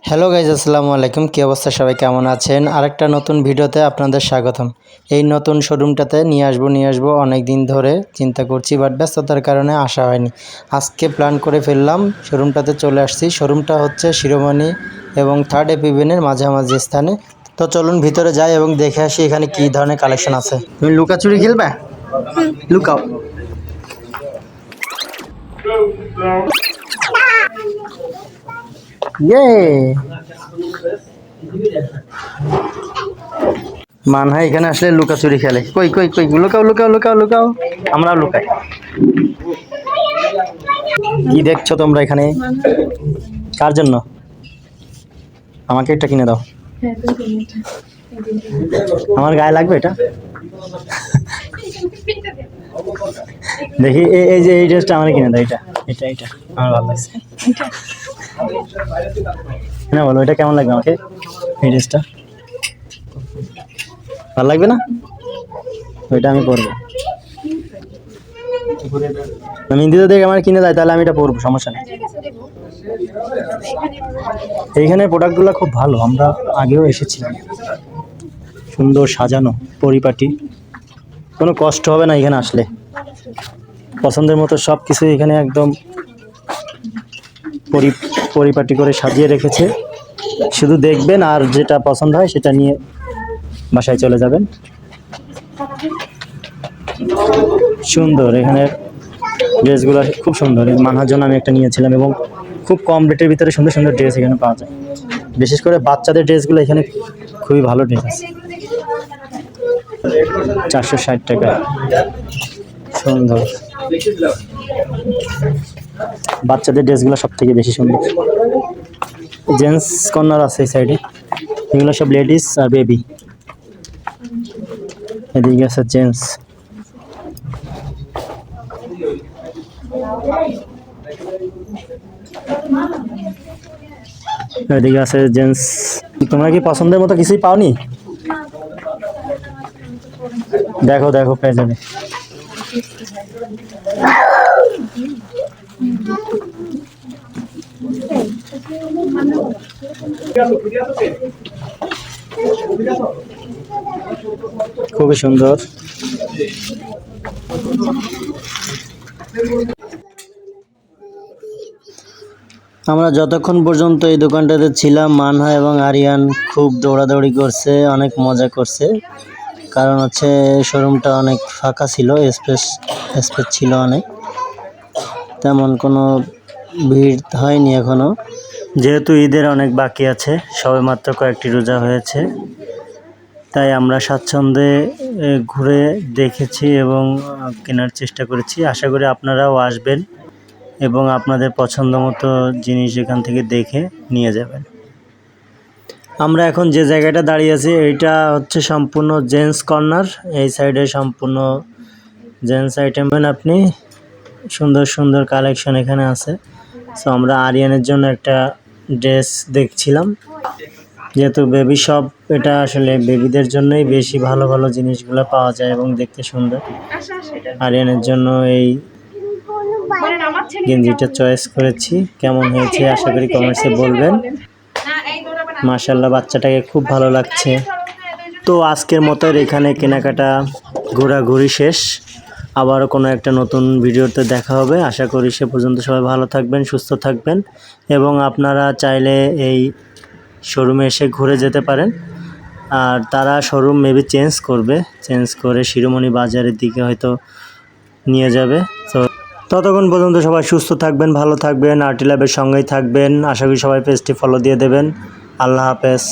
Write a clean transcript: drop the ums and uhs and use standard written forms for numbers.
Hello guys, আসসালামু আলাইকুম। কী অবস্থা, সবাই কেমন আছেন? আরেকটা নতুন ভিডিওতে আপনাদের স্বাগতম। এই নতুন শোরুমটাতে নিয়ে আসবো অনেক দিন ধরে চিন্তা করছি, বাট ব্যস্ততার কারণে আসা হয়নি। আজকে প্ল্যান করে ফেললাম, শোরুমটাতে চলে আসছি। শোরুমটা হচ্ছে শিরোমণি এবং থার্ড এপিভিএনের মাঝামাঝি স্থানে। তো চলুন ভিতরে যাই এবং দেখে আসি এখানে কী ধরনের কালেকশন আছে। তুমি লুকাচুরি খেলবে? লুকাও। ইয়ে মানহা এখানে আসলে লুকাচুরি খেলে। কই কই কই, লুকাও লুকাও লুকাও লুকাও, আমরা লুকাই। কি দেখছো তোমরা এখানে? কার জন্য? আমাকে একটা কিনে দাও। আমার গায়ে লাগবে এটা? দেখি এই যে এই ড্রেসটা আমার কিনে দাও। এটা এটা এটা আমার ভালো লাগছে না, বলো এটা কেমন লাগবে আমাকে? এই ড্রেসটা ভালো লাগবে না? ওইটা আমি পরবো। হিন্দিতে দেখে আমার কিনে দেয়, তাহলে আমি এটা পরবো, সমস্যা নেই। এইখানে প্রোডাক্টগুলো খুব ভালো, আমরা আগেও এসেছিলাম। সুন্দর সাজানো, পরিপাটি, কোনো কষ্ট হবে না এখানে আসলে। পছন্দের মতো সব কিছু এখানে একদম পরিপাটি করে সাজিয়ে রেখেছে। শুধু দেখবেন আর যেটা পছন্দ হয় সেটা নিয়ে বাসায় চলে যাবেন। সুন্দর, এখানে ড্রেসগুলো খুব সুন্দর। মানহার জন্য আমি একটা নিয়েছিলাম এবং খুব কম রেটের ভিতরে সুন্দর সুন্দর ড্রেস এখানে পাওয়া যায়। বিশেষ করে বাচ্চাদের ড্রেসগুলো এখানে খুবই ভালো ড্রেস আছে। 460 টাকা, সুন্দর। বাচ্চাদের ড্রেসগুলো সব থেকে বেশি সুন্দর। জেন্টস কর্নার আছে এই সাইডে, এগুলো সব লেডিস আর বেবি। এদিকে আছে জেন্টস। এদিকে আছে জেন্টস। তোমরা কি পছন্দের মতো কিছুই পাওনি? দেখো দেখো, পেয়ে যাবে। খুবই সুন্দর। আমরা যতক্ষণ পর্যন্ত এই দোকানটাতে ছিলাম, মানহা এবং আরিয়ান খুব দৌড়াদৌড়ি করছে, অনেক মজা করছে। কারণ হচ্ছে শোরুমটা অনেক ফাঁকা ছিল, স্পেস ছিল অনেক, তেমন কোনো ভিড় হয়নি এখনও। যেহেতু ঈদের অনেক বাকি আছে, সবে মাত্র কয়েকটি রোজা হয়েছে, তাই আমরা স্বাচ্ছন্দ্যে ঘুরে দেখেছি এবং কেনার চেষ্টা করেছি। আশা করি আপনারাও আসবেন এবং আপনাদের পছন্দ মতো জিনিস এখান থেকে দেখে নিয়ে যাবেন। আমরা এখন যে জায়গাটা দাঁড়িয়ে আছি এইটা হচ্ছে সম্পূর্ণ জেন্টস কর্নার। এই সাইডে সম্পূর্ণ জেন্টস আইটেম পাবেন আপনি। সুন্দর সুন্দর কালেকশন এখানে আছে। সো আমরা আরিয়ানের জন্য একটা ড্রেস দেখছিলাম, যেহেতু বেবি শপ, এটা আসলে বেবিদের জন্যই বেশি ভালো ভালো জিনিসগুলো পাওয়া যায় এবং দেখতে সুন্দর। আরিয়ানের জন্য এই গেঞ্জিটা চয়েস করেছি। কেমন হয়েছে আশা করি কমেন্টসে বলবেন। মাশাআল্লাহ, বাচ্চাটাকে খুব ভালো লাগছে। তো আজকের মতো এখানে কেনাকাটা ঘোরাঘুরি শেষ। আবারও কোনো একটা নতুন ভিডিওতে দেখা হবে। আশা করি সে পর্যন্ত সবাই ভালো থাকবেন, সুস্থ থাকবেন এবং আপনারা চাইলে এই শোরুমে এসে ঘুরে যেতে পারেন। আর তারা শোরুম মেবি চেঞ্জ করে শিরোমণি বাজারের দিকে হয়তো নিয়ে যাবে। তো ততক্ষণ পর্যন্ত সবাই সুস্থ থাকবেন, ভালো থাকবেন, আরটি ল্যাবের সঙ্গেই থাকবেন। আশা করি সবাই পেজটি ফলো দিয়ে দেবেন। আল্লাহ হাফেজ।